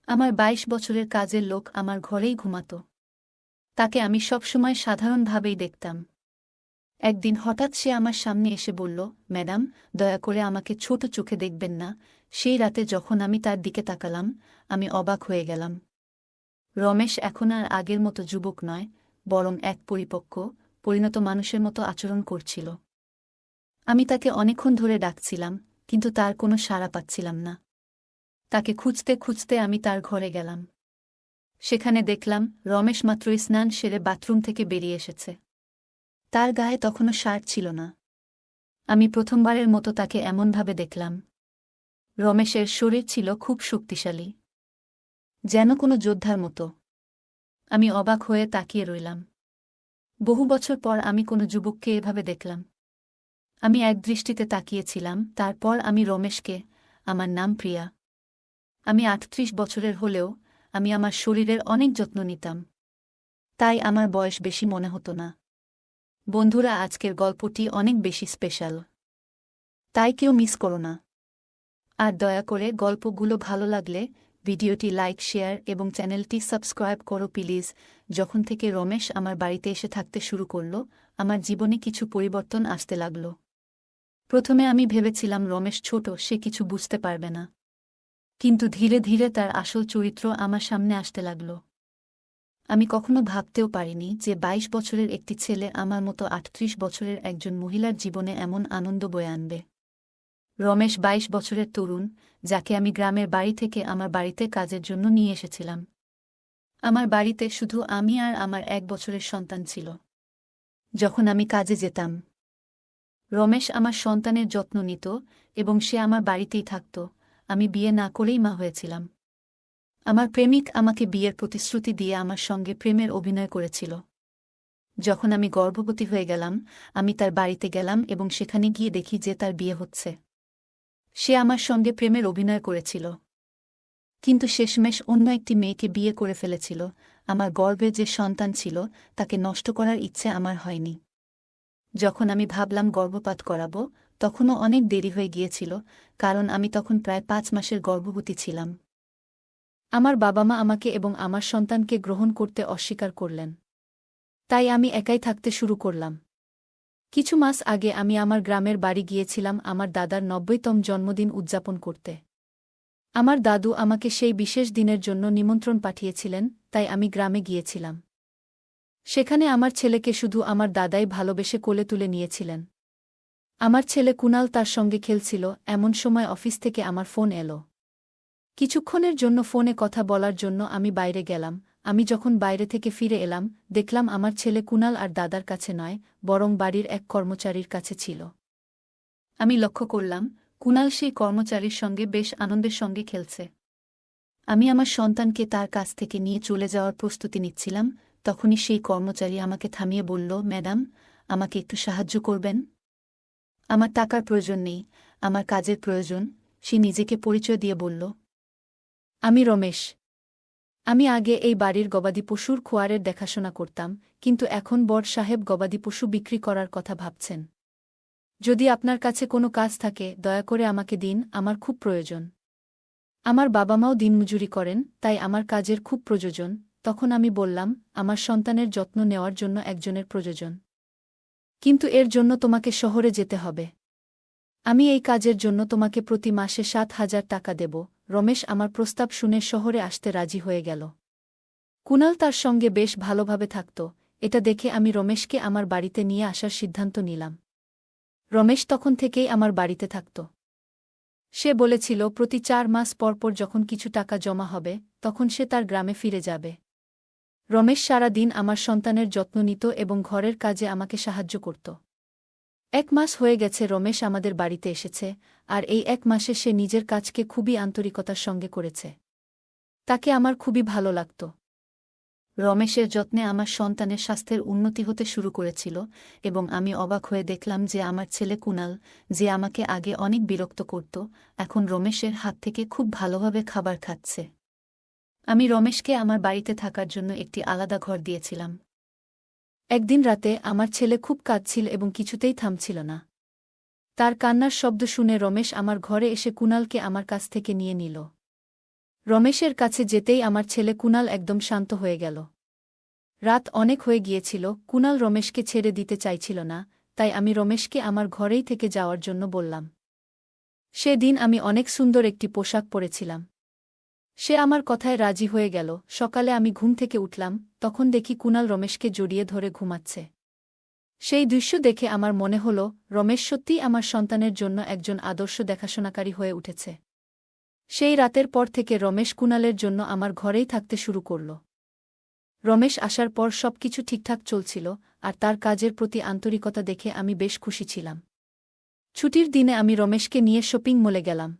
আমার ২২ বছরের কাজের লোক আমার ঘরেই ঘুমাত। তাকে আমি সবসময় সাধারণভাবেই দেখতাম। একদিন হঠাৎ সে আমার সামনে এসে বলল, ম্যাডাম, দয়া করে আমাকে ছোট চোখে দেখবেন না। সেই রাতে যখন আমি তার দিকে তাকালাম, আমি অবাক হয়ে গেলাম। রমেশ এখন আর আগের মতো যুবক নয়, বরং এক পরিপক্ব, পরিণত মানুষের মতো আচরণ করছিল। আমি তাকে অনেকক্ষণ ধরে ডাকছিলাম, কিন্তু তার কোনো সাড়া পাচ্ছিলাম না। তাকে খুঁজতে খুঁজতে আমি তার ঘরে গেলাম। সেখানে দেখলাম রমেশ মাত্রই স্নান সেরে বাথরুম থেকে বেরিয়ে এসেছে। তার গায়ে তখনও শার্ট ছিল না। আমি প্রথমবারের মতো তাকে এমনভাবে দেখলাম। রমেশের শরীর ছিল খুব শক্তিশালী, যেন কোনো যোদ্ধার মতো। আমি অবাক হয়ে তাকিয়ে রইলাম। বহু বছর পর আমি কোনো যুবককে এভাবে দেখলাম। আমি একদৃষ্টিতে তাকিয়েছিলাম, তারপর আমি রমেশকে। আমার নাম প্রিয়া। আমি ৩৮ বছরের হলেও আমি আমার শরীরের অনেক যত্ন নিতাম। তাই আমার বয়স বেশি মনে হতো না। বন্ধুরা, আজকের গল্পটি অনেক বেশি স্পেশাল, তাই কেউ মিস করো না। আর দয়া করে গল্পগুলো ভালো লাগলে ভিডিওটি লাইক, শেয়ার এবং চ্যানেলটি সাবস্ক্রাইব করো প্লিজ। যখন থেকে রমেশ আমার বাড়িতে এসে থাকতে শুরু করল, আমার জীবনে কিছু পরিবর্তন আসতে লাগল। প্রথমে আমি ভেবেছিলাম রমেশ ছোট, সে কিছু বুঝতে পারবে না। কিন্তু ধীরে ধীরে তার আসল চরিত্র আমার সামনে আসতে লাগল। আমি কখনো ভাবতেও পারিনি যে ২২ বছরের একটি ছেলে আমার মতো ৩৮ বছরের একজন মহিলার জীবনে এমন আনন্দ বয়ে আনবে। রমেশ ২২ বছরের তরুণ, যাকে আমি গ্রামের বাড়ি থেকে আমার বাড়িতে কাজের জন্য নিয়ে এসেছিলাম। আমার বাড়িতে শুধু আমি আর আমার ১ বছরের সন্তান ছিল। যখন আমি কাজে যেতাম, রমেশ আমার সন্তানের যত্ন নিত এবং সে আমার বাড়িতেই থাকত। আমি বিয়ে না করেই মা হয়েছিলাম। আমার প্রেমিক আমাকে বিয়ের প্রতিশ্রুতি দিয়ে আমার সঙ্গে প্রেমের অভিনয় করেছিল। যখন আমি গর্ভবতী হয়ে গেলাম, আমি তার বাড়িতে গেলাম এবং সেখানে গিয়ে দেখি যে তার বিয়ে হচ্ছে। সে আমার সঙ্গে প্রেমের অভিনয় করেছিল, কিন্তু শেষমেশ অন্য একটি মেয়েকে বিয়ে করে ফেলেছিল। আমার গর্ভে যে সন্তান ছিল, তাকে নষ্ট করার ইচ্ছে আমার হয়নি। যখন আমি ভাবলাম গর্ভপাত করাব, তখনও অনেক দেরি হয়ে গিয়েছিল, কারণ আমি তখন প্রায় ৫ মাসের গর্ভবতী ছিলাম। আমার বাবা মা আমাকে এবং আমার সন্তানকে গ্রহণ করতে অস্বীকার করলেন। তাই আমি একাই থাকতে শুরু করলাম। কিছু মাস আগে আমি আমার গ্রামের বাড়ি গিয়েছিলাম আমার দাদার ৯০তম জন্মদিন উদযাপন করতে। আমার দাদু আমাকে সেই বিশেষ দিনের জন্য নিমন্ত্রণ পাঠিয়েছিলেন, তাই আমি গ্রামে গিয়েছিলাম। সেখানে আমার ছেলেকে শুধু আমার দাদাই ভালোবেসে কোলে তুলে নিয়েছিলেন। আমার ছেলে কুনাল তার সঙ্গে খেলছিল, এমন সময় অফিস থেকে আমার ফোন এলো। কিছুক্ষণের জন্য ফোনে কথা বলার জন্য আমি বাইরে গেলাম। আমি যখন বাইরে থেকে ফিরে এলাম, দেখলাম আমার ছেলে কুনাল আর দাদার কাছে নয়, বরং বাড়ির এক কর্মচারীর কাছে ছিল। আমি লক্ষ্য করলাম কুনাল সেই কর্মচারীর সঙ্গে বেশ আনন্দের সঙ্গে খেলছে। আমি আমার সন্তানকে তার কাছ থেকে নিয়ে চলে যাওয়ার প্রস্তুতি নিচ্ছিলাম, তখনই সেই কর্মচারী আমাকে থামিয়ে বলল, ম্যাডাম, আমাকে একটু সাহায্য করবেন? আমার টাকার প্রয়োজন নেই, আমার কাজের প্রয়োজন। সে নিজেকে পরিচয় দিয়ে বলল, আমি রমেশ। আমি আগে এই বাড়ির গবাদি পশুর খোয়ারের দেখাশোনা করতাম, কিন্তু এখন বড় সাহেব গবাদি পশু বিক্রি করার কথা ভাবছেন। যদি আপনার কাছে কোনো কাজ থাকে, দয়া করে আমাকে দিন, আমার খুব প্রয়োজন। আমার বাবা মাও দিনমজুরি করেন, তাই আমার কাজের খুব প্রয়োজন। তখন আমি বললাম, আমার সন্তানের যত্ন নেওয়ার জন্য একজনের প্রয়োজন। কিন্তু এর জন্য তোমাকে শহরে যেতে হবে। আমি এই কাজের জন্য তোমাকে প্রতি মাসে ৭,০০০ টাকা দেব। রমেশ আমার প্রস্তাব শুনে শহরে আসতে রাজি হয়ে গেল। কুনাল তার সঙ্গে বেশ ভালোভাবে থাকত। এটা দেখে আমি রমেশকে আমার বাড়িতে নিয়ে আসার সিদ্ধান্ত নিলাম। রমেশ তখন থেকেই আমার বাড়িতে থাকত। সে বলেছিল প্রতি ৪ মাস পরপর যখন কিছু টাকা জমা হবে, তখন সে তার গ্রামে ফিরে যাবে। রমেশ সারা দিন আমার সন্তানের যত্ন নিত এবং ঘরের কাজে আমাকে সাহায্য করত। ১ মাস হয়ে গেছে রমেশ আমাদের বাড়িতে এসেছে, আর এই ১ মাসে সে নিজের কাজকে খুবই আন্তরিকতার সঙ্গে করেছে। তাকে আমার খুবই ভালো লাগত। রমেশের যত্নে আমার সন্তানের স্বাস্থ্যের উন্নতি হতে শুরু করেছিল এবং আমি অবাক হয়ে দেখলাম যে আমার ছেলে কুনাল, যে আমাকে আগে অনেক বিরক্ত করত, এখন রমেশের হাত থেকে খুব ভালোভাবে খাবার খাচ্ছে। আমি রমেশকে আমার বাড়িতে থাকার জন্য একটি আলাদা ঘর দিয়েছিলাম। একদিন রাতে আমার ছেলে খুব কাঁদছিল এবং কিছুতেই থামছিল না। তার কান্নার শব্দ শুনে রমেশ আমার ঘরে এসে কুনালকে আমার কাছ থেকে নিয়ে নিল। রমেশের কাছে যেতেই আমার ছেলে কুনাল একদম শান্ত হয়ে গেল। রাত অনেক হয়ে গিয়েছিল, কুনাল রমেশকে ছেড়ে দিতে চাইছিল না, তাই আমি রমেশকে আমার ঘরেই থেকে যাওয়ার জন্য বললাম। সেদিন আমি অনেক সুন্দর একটি পোশাক পরেছিলাম। সে আমার কথায় রাজি হয়ে গেল। সকালে আমি ঘুম থেকে উঠলাম, তখন দেখি কুনাল রমেশকে জড়িয়ে ধরে ঘুমাচ্ছে। সেই দৃশ্য দেখে আমার মনে হল, রমেশ সত্যিই আমার সন্তানের জন্য একজন আদর্শ দেখাশোনাকারী হয়ে উঠেছে। সেই রাতের পর থেকে রমেশ কুনালের জন্য আমার ঘরেই থাকতে শুরু করল। রমেশ আসার পর সবকিছু ঠিকঠাক চলছিল, আর তার কাজের প্রতি আন্তরিকতা দেখে আমি বেশ খুশি ছিলাম। ছুটির দিনে আমি রমেশকে নিয়ে শপিং মলে গেলাম।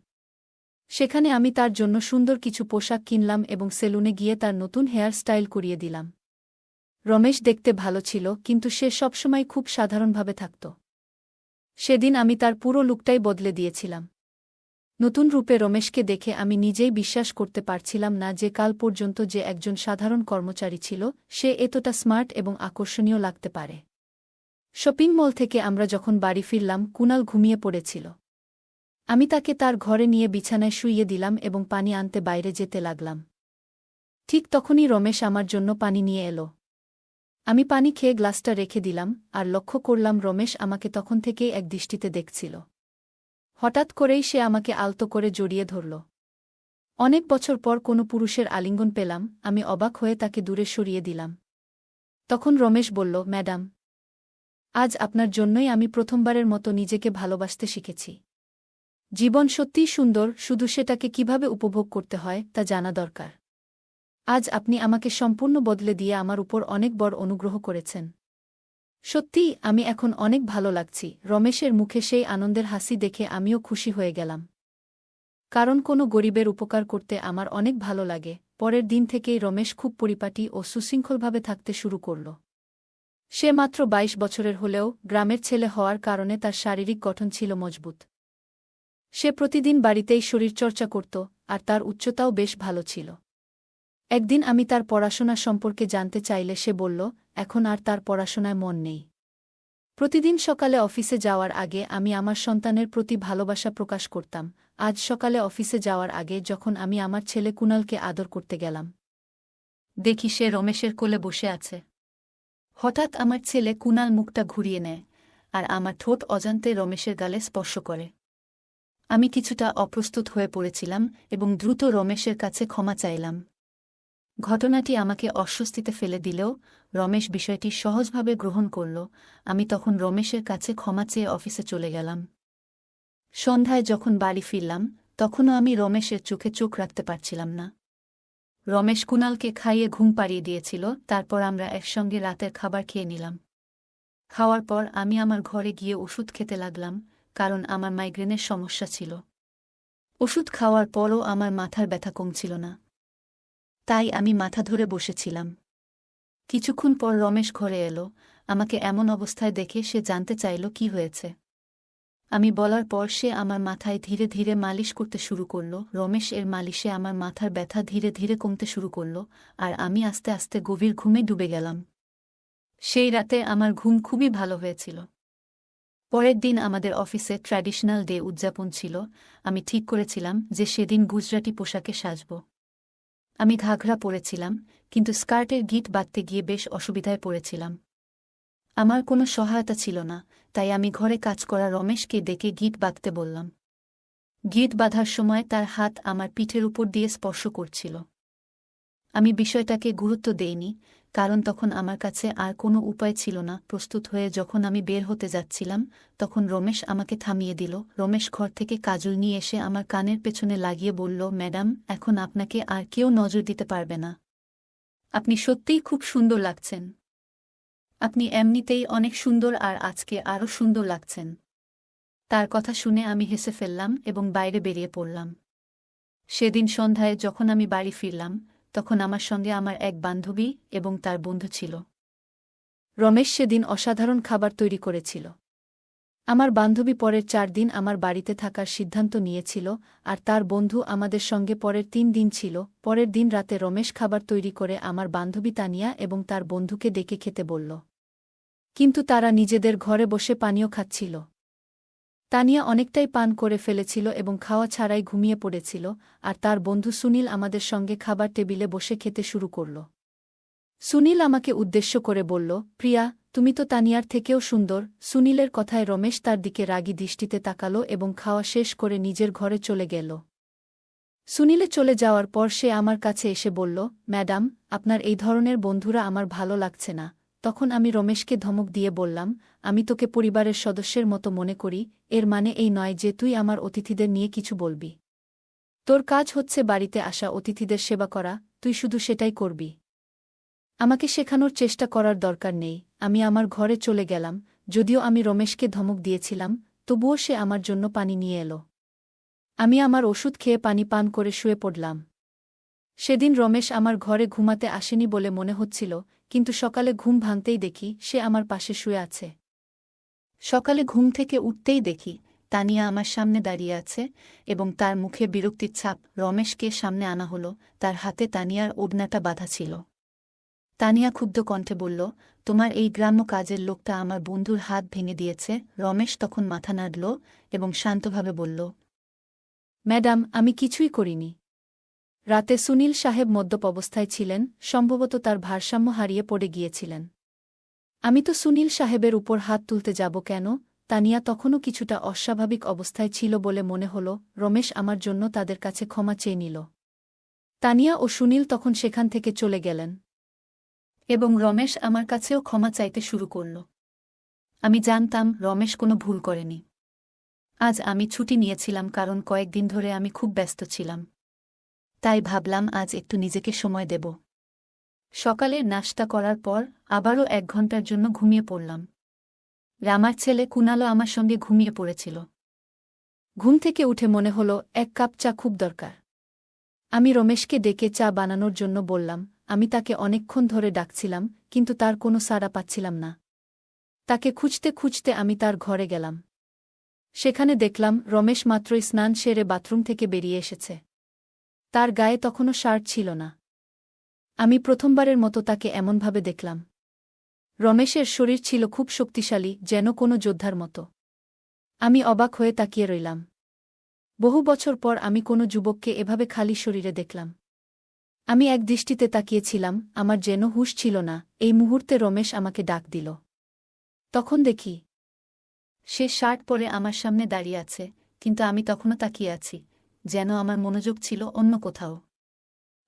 সেখানে আমি তার জন্য সুন্দর কিছু পোশাক কিনলাম এবং সেলুনে গিয়ে তার নতুন হেয়ার স্টাইল করিয়ে দিলাম। রমেশ দেখতে ভালো ছিল, কিন্তু সে সবসময় খুব সাধারণভাবে থাকত। সেদিন আমি তার পুরো লুকটাই বদলে দিয়েছিলাম। নতুন রূপে রমেশকে দেখে আমি নিজেই বিশ্বাস করতে পারছিলাম না যে কাল পর্যন্ত যে একজন সাধারণ কর্মচারী ছিল, সে এতটা স্মার্ট এবং আকর্ষণীয় লাগতে পারে। শপিং মল থেকে আমরা যখন বাড়ি ফিরলাম, কুনাল ঘুমিয়ে পড়েছিল। আমি তাকে তার ঘরে নিয়ে বিছানায় শুইয়ে দিলাম এবং পানি আনতে বাইরে যেতে লাগলাম। ঠিক তখনই রমেশ আমার জন্য পানি নিয়ে এলো। আমি পানি খেয়ে গ্লাসটা রেখে দিলাম, আর লক্ষ্য করলাম রমেশ আমাকে তখন থেকেই এক দৃষ্টিতে দেখছিল। হঠাৎ করেই সে আমাকে আলতো করে জড়িয়ে ধরল। অনেক বছর পর কোনো পুরুষের আলিঙ্গন পেলাম, আমি অবাক হয়ে তাকে দূরে সরিয়ে দিলাম। তখন রমেশ বলল, ম্যাডাম, আজ আপনার জন্যই আমি প্রথমবারের মতো নিজেকে ভালোবাসতে শিখেছি। জীবন সত্যিই সুন্দর, শুধু সেটাকে কিভাবে উপভোগ করতে হয় তা জানা দরকার। আজ আপনি আমাকে সম্পূর্ণ বদলে দিয়ে আমার উপর অনেক বড় অনুগ্রহ করেছেন। সত্যিই আমি এখন অনেক ভালো লাগছি। রমেশের মুখে সেই আনন্দের হাসি দেখে আমিও খুশি হয়ে গেলাম। কারণ কোনো গরিবের উপকার করতে আমার অনেক ভালো লাগে। পরের দিন থেকেই রমেশ খুব পরিপাটি ও সুশৃঙ্খলভাবে থাকতে শুরু করল। সে মাত্র ২২ বছরের হলেও গ্রামের ছেলে হওয়ার কারণে তার শারীরিক গঠন ছিল মজবুত। সে প্রতিদিন বাড়িতেই শরীরচর্চা করত, আর তার উচ্চতাও বেশ ভালো ছিল। একদিন আমি তার পড়াশোনা সম্পর্কে জানতে চাইলে সে বলল, এখন আর তার পড়াশোনায় মন নেই। প্রতিদিন সকালে অফিসে যাওয়ার আগে আমি আমার সন্তানের প্রতি ভালোবাসা প্রকাশ করতাম। আজ সকালে অফিসে যাওয়ার আগে যখন আমি আমার ছেলে কুনালকে আদর করতে গেলাম, দেখি সে রমেশের কোলে বসে আছে। হঠাৎ আমার ছেলে কুনাল মুখটা ঘুরিয়ে নেয়, আর আমার ঠোঁট অজান্তে রমেশের গালে স্পর্শ করে। আমি কিছুটা অপ্রস্তুত হয়ে পড়েছিলাম এবং দ্রুত রমেশের কাছে ক্ষমা চাইলাম। ঘটনাটি আমাকে অস্বস্তিতে ফেলে দিলেও রমেশ বিষয়টি সহজভাবে গ্রহণ করল। আমি তখন রমেশের কাছে ক্ষমা চেয়ে অফিসে চলে গেলাম। সন্ধ্যায় যখন বাড়ি ফিরলাম, তখনও আমি রমেশের চোখে চোখ রাখতে পারছিলাম না। রমেশ কুনালকে খাইয়ে ঘুম পাড়িয়ে দিয়েছিল, তারপর আমরা একসঙ্গে রাতের খাবার খেয়ে নিলাম। খাওয়ার পর আমি আমার ঘরে গিয়ে ওষুধ খেতে লাগলাম, কারণ আমার মাইগ্রেনের সমস্যা ছিল। ওষুধ খাওয়ার পরও আমার মাথার ব্যথা কমছিল না, তাই আমি মাথা ধরে বসেছিলাম। কিছুক্ষণ পর রমেশ ঘরে এলো। আমাকে এমন অবস্থায় দেখে সে জানতে চাইল কি হয়েছে। আমি বলার পর সে আমার মাথায় ধীরে ধীরে মালিশ করতে শুরু করল। রমেশ এর মালিশে আমার মাথার ব্যথা ধীরে ধীরে কমতে শুরু করল, আর আমি আস্তে আস্তে গভীর ঘুমে ডুবে গেলাম। সেই রাতে আমার ঘুম খুবই ভালো হয়েছিল। পরের দিন আমাদের অফিসে ট্র্যাডিশনাল ডে উদযাপন ছিল। আমি ঠিক করেছিলাম যে সেদিন গুজরাটি পোশাকে সাজব। আমি ঘাঘরা পরেছিলাম, কিন্তু স্কার্টের গিট বাঁধতে গিয়ে বেশ অসুবিধায় পড়েছিলাম। আমার কোনো সহায়তা ছিল না, তাই আমি ঘরে কাজ করা রমেশকে ডেকে গিট বাঁধতে বললাম। গিট বাঁধার সময় তার হাত আমার পিঠের উপর দিয়ে স্পর্শ করছিল। আমি বিষয়টাকে গুরুত্ব দেইনি, কারণ তখন আমার কাছে আর কোনো উপায় ছিল না। প্রস্তুত হয়ে যখন আমি বের হতে যাচ্ছিলাম, তখন রমেশ আমাকে থামিয়ে দিল। রমেশ ঘর থেকে কাজল নিয়ে এসে আমার কানের পেছনে লাগিয়ে বলল, ম্যাডাম, এখন আপনাকে আর কেউ নজর দিতে পারবে না। আপনি সত্যিই খুব সুন্দর লাগছেন। আপনি এমনিতেই অনেক সুন্দর, আর আজকে আরও সুন্দর লাগছেন। তার কথা শুনে আমি হেসে ফেললাম এবং বাইরে বেরিয়ে পড়লাম। সেদিন সন্ধ্যায় যখন আমি বাড়ি ফিরলাম, তখন আমার সঙ্গে আমার এক বান্ধবী এবং তার বন্ধু ছিল। রমেশ সেদিন অসাধারণ খাবার তৈরি করেছিল। আমার বান্ধবী পরের ৪ দিন আমার বাড়িতে থাকার সিদ্ধান্ত নিয়েছিল, আর তার বন্ধু আমাদের সঙ্গে পরের ৩ দিন ছিল। পরের দিন রাতে রমেশ খাবার তৈরি করে আমার বান্ধবী তানিয়া এবং তার বন্ধুকে ডেকে খেতে বলল, কিন্তু তারা নিজেদের ঘরে বসে পানীয় খাচ্ছিল। তানিয়া অনেকটাই পান করে ফেলেছিল এবং খাওয়া ছাড়াই ঘুমিয়ে পড়েছিল, আর তার বন্ধু সুনীল আমাদের সঙ্গে খাবার টেবিলে বসে খেতে শুরু করল। সুনীল আমাকে উদ্দেশ্য করে বলল, প্রিয়া, তুমি তো তানিয়ার থেকেও সুন্দর। সুনীলের কথায় রমেশ তার দিকে রাগী দৃষ্টিতে তাকাল এবং খাওয়া শেষ করে নিজের ঘরে চলে গেল। সুনীলে চলে যাওয়ার পর সে আমার কাছে এসে বলল, ম্যাডাম, আপনার এই ধরনের বন্ধুরা আমার ভালো লাগছে না। তখন আমি রমেশকে ধমক দিয়ে বললাম, আমি তোকে পরিবারের সদস্যের মতো মনে করি, এর মানে এই নয় যে তুই আমার অতিথিদের নিয়ে কিছু বলবি। তোর কাজ হচ্ছে বাড়িতে আসা অতিথিদের সেবা করা, তুই শুধু সেটাই করবি। আমাকে শেখানোর চেষ্টা করার দরকার নেই। আমি আমার ঘরে চলে গেলাম। যদিও আমি রমেশকে ধমক দিয়েছিলাম, তবুও সে আমার জন্য পানি নিয়ে এলো। আমি আমার ওষুধ খেয়ে পানি পান করে শুয়ে পড়লাম। সেদিন রমেশ আমার ঘরে ঘুমাতে আসেনি বলে মনে হচ্ছিল, কিন্তু সকালে ঘুম ভাঙতেই দেখি সে আমার পাশে শুয়ে আছে। সকালে ঘুম থেকে উঠতেই দেখি তানিয়া আমার সামনে দাঁড়িয়ে আছে এবং তার মুখে বিরক্তির ছাপ। রমেশকে সামনে আনা হলো, তার হাতে তানিয়ার ওড়নাটা বাঁধা ছিল। তানিয়া ক্ষুব্ধ কণ্ঠে বলল, তোমার এই গ্রাম্য কাজের লোকটা আমার বন্ধুর হাত ভেঙে দিয়েছে। রমেশ তখন মাথা নাড়ল এবং শান্তভাবে বলল, ম্যাডাম, আমি কিছুই করিনি। রাতে সুনীল সাহেব মদ্যপ অবস্থায় ছিলেন, সম্ভবত তার ভারসাম্য হারিয়ে পড়ে গিয়েছিলেন। আমি তো সুনীল সাহেবের উপর হাত তুলতে যাব কেন? তানিয়া তখনও কিছুটা অস্বাভাবিক অবস্থায় ছিল বলে মনে হল। রমেশ আমার জন্য তাদের কাছে ক্ষমা চেয়ে নিল। তানিয়া ও সুনীল তখন সেখান থেকে চলে গেলেন এবং রমেশ আমার কাছেও ক্ষমা চাইতে শুরু করল। আমি জানতাম রমেশ কোনো ভুল করেনি। আজ আমি ছুটি নিয়েছিলাম কারণ কয়েকদিন ধরে আমি খুব ব্যস্ত ছিলাম। তাই ভাবলাম আজ একটু নিজেকে সময় দেব। সকালে নাশতা করার পর আবারও 1 ঘন্টার জন্য ঘুমিয়ে পড়লাম। রামার ছেলে কুনালও আমার সঙ্গে ঘুমিয়ে পড়েছিল। ঘুম থেকে উঠে মনে হলো 1 কাপ চা খুব দরকার। আমি রমেশকে ডেকে চা বানানোর জন্য বললাম। আমি তাকে অনেকক্ষণ ধরে ডাকছিলাম, কিন্তু তার কোনো সাড়া পাচ্ছিলাম না। তাকে খুঁজতে খুঁজতে আমি তার ঘরে গেলাম। সেখানে দেখলাম রমেশ মাত্রই স্নান সেরে বাথরুম থেকে বেরিয়ে এসেছে। তার গায়ে তখনও শার্ট ছিল না। আমি প্রথমবারের মতো তাকে এমনভাবে দেখলাম। রমেশের শরীর ছিল খুব শক্তিশালী, যেন কোনো যোদ্ধার মতো। আমি অবাক হয়ে তাকিয়ে রইলাম। বহু বছর পর আমি কোনো যুবককে এভাবে খালি শরীরে দেখলাম। আমি এক দৃষ্টিতে তাকিয়েছিলাম, আমার যেন হুঁশ ছিল না। এই মুহূর্তে রমেশ আমাকে ডাক দিল। তখন দেখি সে শার্ট পরে আমার সামনে দাঁড়িয়ে আছে, কিন্তু আমি তখনও তাকিয়ে আছি, যেন আমার মনোযোগ ছিল অন্য কোথাও।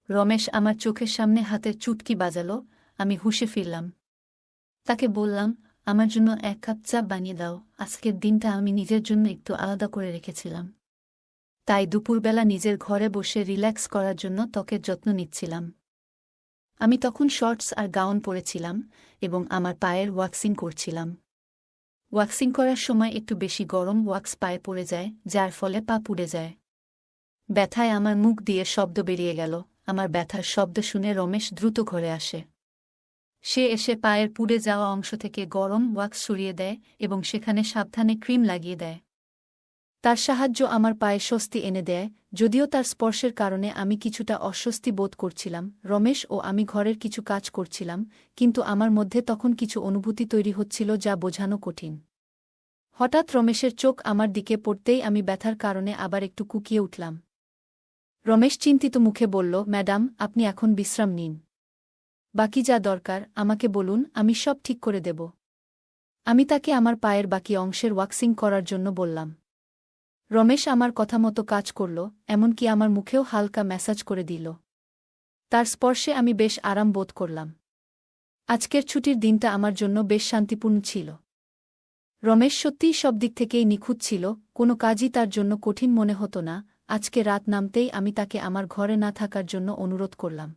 রমেশ আমার চোখের সামনে হাতের চুটকি বাজালো। আমি হুঁশে ফিরলাম। তাকে বললাম, আমার জন্য 1 কাপ চা বানিয়ে দাও। আজকের দিনটা আমি নিজের জন্য একটু আলাদা করে রেখেছিলাম। তাই দুপুরবেলা নিজের ঘরে বসে রিল্যাক্স করার জন্য ত্বকের যত্ন নিচ্ছিলাম। আমি তখন শর্টস আর গাউন পরেছিলাম এবং আমার পায়ের ওয়াক্সিং করছিলাম। ওয়াক্সিং করার সময় একটু বেশি গরম ওয়াক্স পায়ে পড়ে যায়, যার ফলে পা পুড়ে যায়। ব্যথায় আমার মুখ দিয়ে শব্দ বেরিয়ে গেল। আমার ব্যথার শব্দ শুনে রমেশ দ্রুত ঘরে আসে। সে এসে পায়ের পুড়ে যাওয়া অংশ থেকে গরম ওয়াক্স সরিয়ে দেয় এবং সেখানে সাবধানে ক্রিম লাগিয়ে দেয়। তার সাহায্য আমার পায়ে স্বস্তি এনে দেয়, যদিও তার স্পর্শের কারণে আমি কিছুটা অস্বস্তি বোধ করছিলাম। রমেশ ও আমি ঘরের কিছু কাজ করছিলাম, কিন্তু আমার মধ্যে তখন কিছু অনুভূতি তৈরি হচ্ছিল যা বোঝানো কঠিন। হঠাৎ রমেশের চোখ আমার দিকে পড়তেই আমি ব্যথার কারণে আবার একটু কুঁকিয়ে উঠলাম। রমেশ চিন্তিত মুখে বলল, ম্যাডাম, আপনি এখন বিশ্রাম নিন। বাকি যা দরকার আমাকে বলুন, আমি সব ঠিক করে দেব। আমি তাকে আমার পায়ের বাকি অংশের ওয়াক্সিং করার জন্য বললাম। রমেশ আমার কথা মতো কাজ করল, এমনকি আমার মুখেও হালকা ম্যাসাজ করে দিল। তার স্পর্শে আমি বেশ আরাম বোধ করলাম। আজকের ছুটির দিনটা আমার জন্য বেশ শান্তিপূর্ণ ছিল। রমেশ সত্যিই সব দিক থেকেই নিখুঁত ছিল, কোনো কাজই তার জন্য কঠিন মনে হতো না। আজকে রাত নামতেই আমি তাকে আমার ঘরে না থাকার জন্য অনুরোধ করলাম।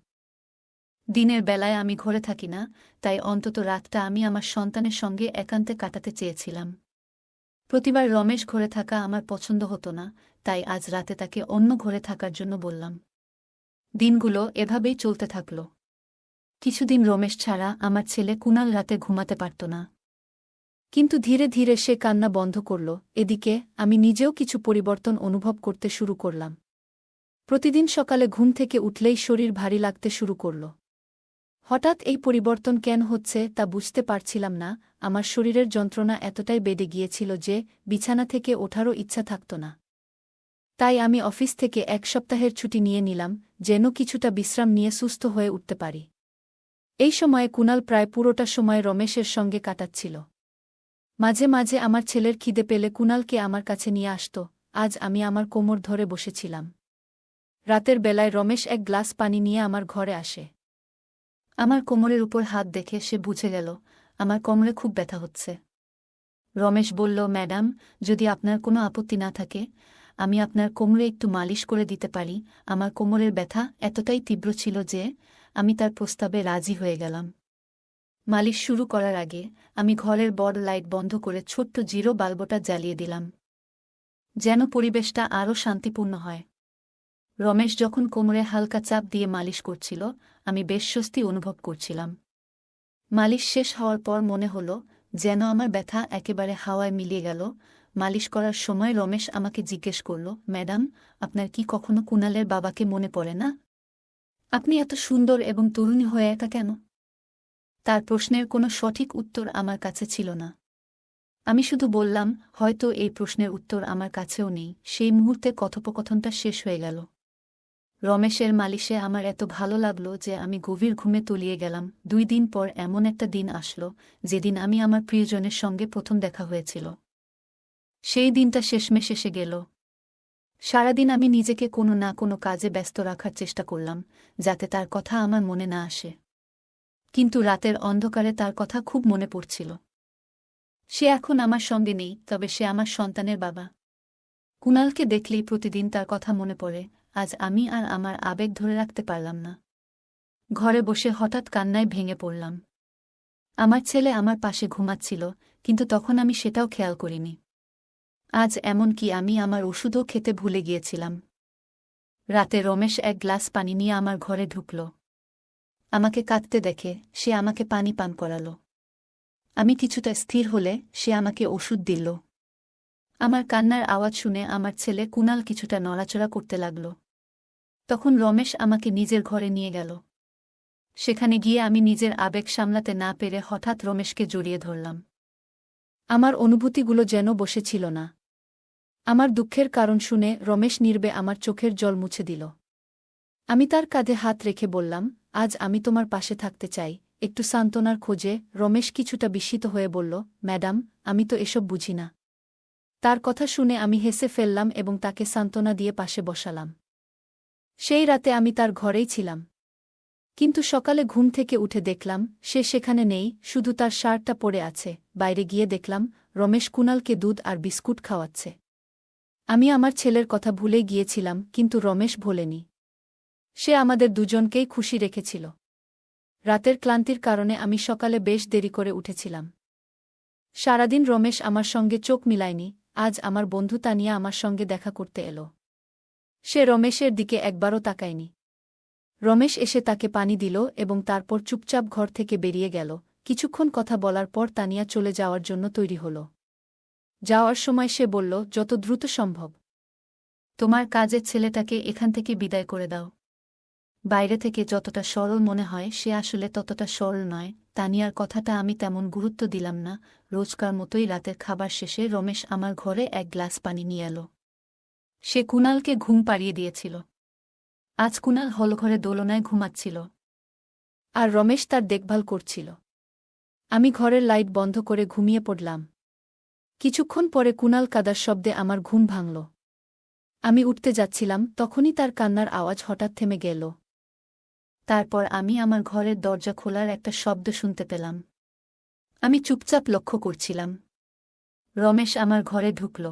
দিনের বেলায় আমি ঘরে থাকি না, তাই অন্তত রাতটা আমি আমার সন্তানের সঙ্গে একান্তে কাটাতে চেয়েছিলাম। প্রতিবার রমেশ ঘরে থাকা আমার পছন্দ হতো না, তাই আজ রাতে তাকে অন্য ঘরে থাকার জন্য বললাম। দিনগুলো এভাবেই চলতে থাকল। কিছুদিন রমেশ ছাড়া আমার ছেলে কুনাল রাতে ঘুমাতে পারত না। কিন্তু ধীরে ধীরে সে কান্না বন্ধ করল। এদিকে আমি নিজেও কিছু পরিবর্তন অনুভব করতে শুরু করলাম। প্রতিদিন সকালে ঘুম থেকে উঠলেই শরীর ভারী লাগতে শুরু করল। হঠাৎ এই পরিবর্তন কেন হচ্ছে তা বুঝতে পারছিলাম না। আমার শরীরের যন্ত্রণা এতটাই বেড়ে গিয়েছিল যে বিছানা থেকে ওঠারও ইচ্ছা থাকত না। তাই আমি অফিস থেকে 1 সপ্তাহের ছুটি নিয়ে নিলাম, যেন কিছুটা বিশ্রাম নিয়ে সুস্থ হয়ে উঠতে পারি। এই সময়ে কুণাল প্রায় পুরোটা সময় রমেশের সঙ্গে কাটাচ্ছিল। মাঝে মাঝে আমার ছেলের খিদে পেলে কুণালকে আমার কাছে নিয়ে আসত। আজ আমি আমার কোমর ধরে বসেছিলাম। রাতের বেলায় রমেশ এক গ্লাস পানি নিয়ে আমার ঘরে আসে। আমার কোমরের উপর হাত দেখে সে বুঝে গেল আমার কোমরে খুব ব্যথা হচ্ছে। রমেশ বলল, ম্যাডাম, যদি আপনার কোনো আপত্তি না থাকে আমি আপনার কোমরে একটু মালিশ করে দিতে পারি। আমার কোমরের ব্যথা এতটাই তীব্র ছিল যে আমি তার প্রস্তাবে রাজি হয়ে গেলাম। মালিশ শুরু করার আগে আমি ঘরের বড় লাইট বন্ধ করে ছোট্ট জিরো বাল্বটা জ্বালিয়ে দিলাম, যেন পরিবেশটা আরও শান্তিপূর্ণ হয়। রমেশ যখন কোমরে হালকা চাপ দিয়ে মালিশ করছিল আমি বেশ স্বস্তি অনুভব করছিলাম। মালিশ শেষ হওয়ার পর মনে হলো যেন আমার ব্যথা একেবারে হাওয়ায় মিলিয়ে গেল। মালিশ করার সময় রমেশ আমাকে জিজ্ঞেস করল, ম্যাডাম, আপনার কি কখনো কুণালের বাবাকে মনে পড়ে না? আপনি এত সুন্দর এবং তরুণী হয়ে একা কেন? তার প্রশ্নের কোনো সঠিক উত্তর আমার কাছে ছিল না। আমি শুধু বললাম, হয়তো এই প্রশ্নের উত্তর আমার কাছেও নেই। সেই মুহূর্তে কথোপকথনটা শেষ হয়ে গেল। রমেশের মালিশে আমার এত ভালো লাগলো যে আমি গভীর ঘুমে তলিয়ে গেলাম। 2 দিন পর এমন একটা দিন আসলো যেদিন আমি আমার প্রিয়জনের সঙ্গে প্রথম দেখা হয়েছিল। সেই দিনটা শেষমেশ এসে গেল। সারাদিন আমি নিজেকে কোনো না কোনো কাজে ব্যস্ত রাখার চেষ্টা করলাম যাতে তার কথা আমার মনে না আসে। কিন্তু রাতের অন্ধকারে তার কথা খুব মনে পড়ছিল। সে এখন আমার সঙ্গে নেই, তবে সে আমার সন্তানের বাবা। কুণালকে দেখলেই প্রতিদিন তার কথা মনে পড়ে। আজ আমি আর আমার আবেগ ধরে রাখতে পারলাম না। ঘরে বসে হঠাৎ কান্নায় ভেঙে পড়লাম। আমার ছেলে আমার পাশে ঘুমাচ্ছিল, কিন্তু তখন আমি সেটাও খেয়াল করিনি। আজ এমনকি আমি আমার ওষুধও খেতে ভুলে গিয়েছিলাম। রাতে রমেশ এক গ্লাস পানি নিয়ে আমার ঘরে ঢুকল। আমাকে কাঁদতে দেখে সে আমাকে পানি পান করাল। আমি কিছুটা স্থির হলে সে আমাকে ওষুধ দিল। আমার কান্নার আওয়াজ শুনে আমার ছেলে কুণাল কিছুটা নড়াচড়া করতে লাগল। তখন রমেশ আমাকে নিজের ঘরে নিয়ে গেল। সেখানে গিয়ে আমি নিজের আবেগ সামলাতে না পেরে হঠাৎ রমেশকে জড়িয়ে ধরলাম। আমার অনুভূতিগুলো যেন বসেছিল না। আমার দুঃখের কারণ শুনে রমেশ নীরবে আমার চোখের জল মুছে দিল। আমি তার কাঁধে হাত রেখে বললাম, আজ আমি তোমার পাশে থাকতে চাই, একটু সান্ত্বনার খোঁজে। রমেশ কিছুটা বিস্মিত হয়ে বলল, ম্যাডাম, আমি তো এসব বুঝি না। তার কথা শুনে আমি হেসে ফেললাম এবং তাকে সান্ত্বনা দিয়ে পাশে বসালাম। সেই রাতে আমি তার ঘরেই ছিলাম। কিন্তু সকালে ঘুম থেকে উঠে দেখলাম সে সেখানে নেই, শুধু তার শার্টটা পরে আছে। বাইরে গিয়ে দেখলাম রমেশ কুণালকে দুধ আর বিস্কুট খাওয়াচ্ছে। আমি আমার ছেলের কথা ভুলে গিয়েছিলাম, কিন্তু রমেশ ভোলেনি। সে আমাদের দুজনকেই খুশি রেখেছিল। রাতের ক্লান্তির কারণে আমি সকালে বেশ দেরি করে উঠেছিলাম। সারাদিন রমেশ আমার সঙ্গে চোখ মিলায়নি। আজ আমার বন্ধু তানিয়া আমার সঙ্গে দেখা করতে এলো। সে রমেশের দিকে একবারও তাকায়নি। রমেশ এসে তাকে পানি দিল এবং তারপর চুপচাপ ঘর থেকে বেরিয়ে গেল। কিছুক্ষণ কথা বলার পর তানিয়া চলে যাওয়ার জন্য তৈরি হল। যাওয়ার সময় সে বলল, যত দ্রুত সম্ভব তোমার কাজের ছেলেটাকে এখান থেকে বিদায় করে দাও। বাইরে থেকে যতটা সরল মনে হয় সে আসলে ততটা সরল নয়। তানিয়ার কথাটা আমি তেমন গুরুত্ব দিলাম না। রোজকার মতোই রাতের খাবার শেষে রমেশ আমার ঘরে এক গ্লাস পানি নিয়ে এলো। সে কুণালকে ঘুম পাড়িয়ে দিয়েছিল। আজ কুণাল হলঘরে দোলনায় ঘুমাচ্ছিল আর রমেশ তার দেখভাল করছিল। আমি ঘরের লাইট বন্ধ করে ঘুমিয়ে পড়লাম। কিছুক্ষণ পরে কুণাল কাদার শব্দে আমার ঘুম ভাঙল। আমি উঠতে যাচ্ছিলাম, তখনই তার কান্নার আওয়াজ হঠাৎ থেমে গেল। তারপর আমি আমার ঘরের দরজা খোলার একটা শব্দ শুনতে পেলাম। আমি চুপচাপ লক্ষ্য করছিলাম। রমেশ আমার ঘরে ঢুকল।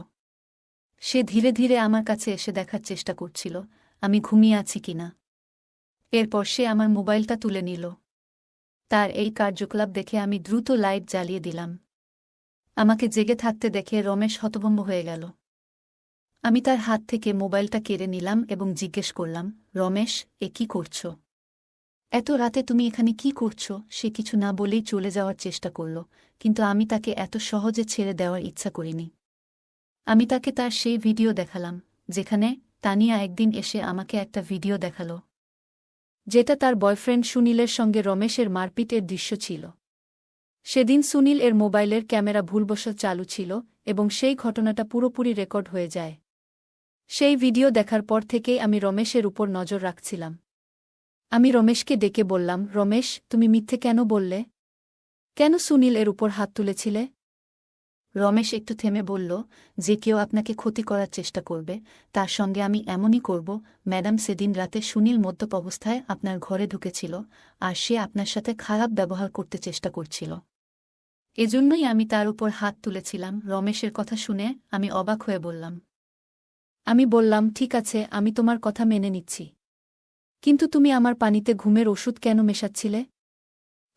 সে ধীরে ধীরে আমার কাছে এসে দেখার চেষ্টা করছিল আমি ঘুমিয়ে আছি কিনা। এরপর সে আমার মোবাইলটা তুলে নিল। তার এই কার্যকলাপ দেখে আমি দ্রুত লাইট জ্বালিয়ে দিলাম। আমাকে জেগে থাকতে দেখে রমেশ হতভম্ব হয়ে গেল। আমি তার হাত থেকে মোবাইলটা কেড়ে নিলাম এবং জিজ্ঞেস করলাম, রমেশ, এ কি করছ? এত রাতে তুমি এখানে কি করছ? সে কিছু না বলেই চলে যাওয়ার চেষ্টা করল, কিন্তু আমি তাকে এত সহজে ছেড়ে দেওয়ার ইচ্ছা করিনি। আমি তাকে তার সেই ভিডিও দেখালাম যেখানে তানিয়া একদিন এসে আমাকে একটা ভিডিও দেখালো। যেটা তার বয়ফ্রেন্ড সুনীলের সঙ্গে রমেশের মারপিটের দৃশ্য ছিল। সেদিন সুনীল এর মোবাইলের ক্যামেরা ভুলবশত চালু ছিল এবং সেই ঘটনাটা পুরোপুরি রেকর্ড হয়ে যায়। সেই ভিডিও দেখার পর থেকেই আমি রমেশের উপর নজর রাখছিলাম। আমি রমেশকে ডেকে বললাম, রমেশ, তুমি মিথ্যে কেন বললে? কেন সুনীল এর উপর হাত তুলেছিলে? রমেশ একটু থেমে বলল, যে কেউ আপনাকে ক্ষতি করার চেষ্টা করবে তার সঙ্গে আমি এমনই করব। ম্যাডাম, সেদিন রাতে সুনীল মদ্যপ অবস্থায় আপনার ঘরে ঢুকেছিল আর সে আপনার সাথে খারাপ ব্যবহার করতে চেষ্টা করছিল। এজন্যই আমি তার উপর হাত তুলেছিলাম। রমেশের কথা শুনে আমি অবাক হয়ে বললাম। আমি বললাম, ঠিক আছে, আমি তোমার কথা মেনে নিচ্ছি, কিন্তু তুমি আমার পানিতে ঘুমের ওষুধ কেন মেশাচ্ছিলে?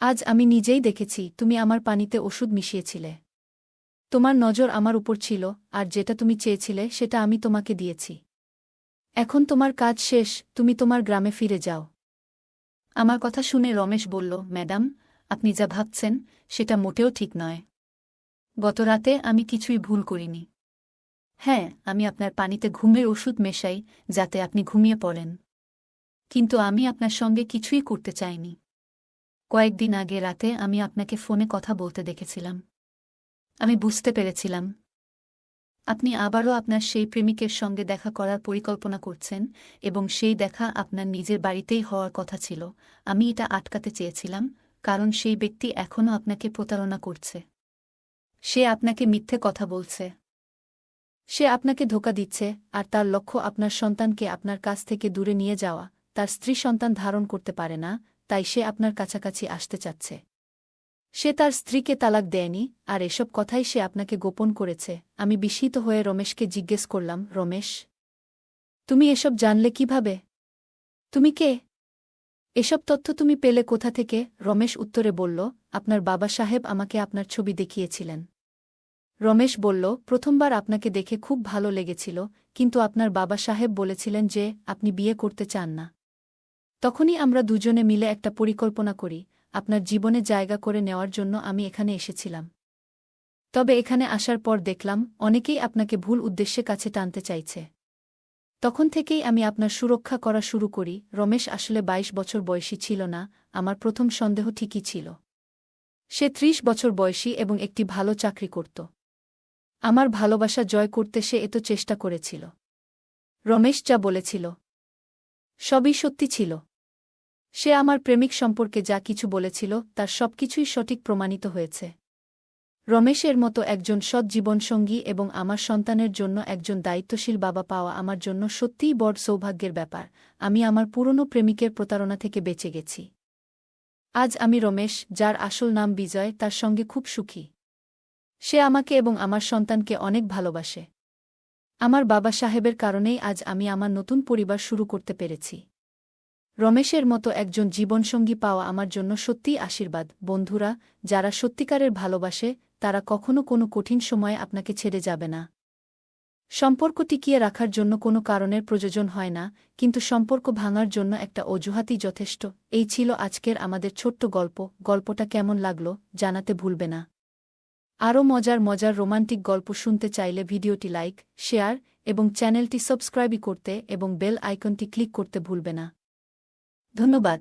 আজ আমি নিজেই দেখেছি তুমি আমার পানিতে ওষুধ মিশিয়েছিলে। তোমার নজর আমার উপর ছিল, আর যেটা তুমি চেয়েছিলে সেটা আমি তোমাকে দিয়েছি। এখন তোমার কাজ শেষ, তুমি তোমার গ্রামে ফিরে যাও। আমার কথা শুনে রমেশ বলল, ম্যাডাম, আপনি যা ভাবছেন সেটা মোটেও ঠিক নয়। গত রাতে আমি কিছুই ভুল করিনি। হ্যাঁ, আমি আপনার পানিতে ঘুমের ওষুধ মেশাই যাতে আপনি ঘুমিয়ে পড়েন, কিন্তু আমি আপনার সঙ্গে কিছুই করতে চাইনি। কয়েকদিন আগে রাতে আমি আপনাকে ফোনে কথা বলতে দেখেছিলাম। আমি বুঝতে পেরেছিলাম আপনি আবারও আপনার সেই প্রেমিকের সঙ্গে দেখা করার পরিকল্পনা করছেন, এবং সেই দেখা আপনার নিজের বাড়িতেই হওয়ার কথা ছিল। আমি এটা আটকাতে চেয়েছিলাম, কারণ সেই ব্যক্তি এখনও আপনাকে প্রতারণা করছে। সে আপনাকে মিথ্যে কথা বলছে। সে আপনাকে ধোঁকা দিচ্ছে, আর তার লক্ষ্য আপনার সন্তানকে আপনার কাছ থেকে দূরে নিয়ে যাওয়া। তার স্ত্রী সন্তান ধারণ করতে পারে না, তাই সে আপনার কাছাকাছি আসতে চাচ্ছে। সে তার স্ত্রীকে তালাক দেয়নি, আর এসব কথাই সে আপনাকে গোপন করেছে। আমি বিস্মিত হয়ে রমেশকে জিজ্ঞেস করলাম, রমেশ, তুমি এসব জানলে কিভাবে? তুমি কে? এসব তথ্য তুমি পেলে কোথা থেকে? রমেশ উত্তরে বলল, আপনার বাবা সাহেব আমাকে আপনার ছবি দেখিয়েছিলেন। রমেশ বলল, প্রথমবার আপনাকে দেখে খুব ভালো লেগেছিল, কিন্তু আপনার বাবা সাহেব বলেছিলেন যে আপনি বিয়ে করতে চান না। তখনই আমরা দুজনে মিলে একটা পরিকল্পনা করি, আপনার জীবনে জায়গা করে নেওয়ার জন্য আমি এখানে এসেছিলাম। তবে এখানে আসার পর দেখলাম অনেকেই আপনাকে ভুল উদ্দেশ্যে কাছে টানতে চাইছে। তখন থেকেই আমি আপনার সুরক্ষা করা শুরু করি। রমেশ আসলে 22 বছর বয়সী ছিল না। আমার প্রথম সন্দেহ ঠিকই ছিল। সে 30 বছর বয়সী এবং একটি ভালো চাকরি করত। আমার ভালোবাসা জয় করতে সে এত চেষ্টা করেছিল। রমেশ যা বলেছিল সবই সত্যি ছিল। সে আমার প্রেমিক সম্পর্কে যা কিছু বলেছিল তার সবকিছুই সঠিক প্রমাণিত হয়েছে। রমেশের মতো একজন সৎ জীবনসঙ্গী এবং আমার সন্তানের জন্য একজন দায়িত্বশীল বাবা পাওয়া আমার জন্য সত্যিই বড় সৌভাগ্যের ব্যাপার। আমি আমার পুরনো প্রেমিকের প্রতারণা থেকে বেঁচে গেছি। আজ আমি রমেশ, যার আসল নাম বিজয়, তার সঙ্গে খুব সুখী। সে আমাকে এবং আমার সন্তানকে অনেক ভালোবাসে। আমার বাবা সাহেবের কারণেই আজ আমি আমার নতুন পরিবার শুরু করতে পেরেছি। রমেশের মতো একজন জীবনসঙ্গী পাওয়া আমার জন্য সত্যিই আশীর্বাদ। বন্ধুরা, যারা সত্যিকারের ভালোবাসে তারা কখনো কোনো কঠিন সময়ে আপনাকে ছেড়ে যাবে না। সম্পর্ক টিকিয়ে রাখার জন্য কোনো কারণের প্রয়োজন হয় না, কিন্তু সম্পর্ক ভাঙার জন্য একটা অজুহাতই যথেষ্ট। এই ছিল আজকের আমাদের ছোট্ট গল্প। গল্পটা কেমন লাগলো জানাতে ভুলবে না। আরও মজার মজার রোমান্টিক গল্প শুনতে চাইলে ভিডিওটি লাইক, শেয়ার এবং চ্যানেলটি সাবস্ক্রাইব করতে এবং বেল আইকনটি ক্লিক করতে ভুলবে না। ধন্যবাদ।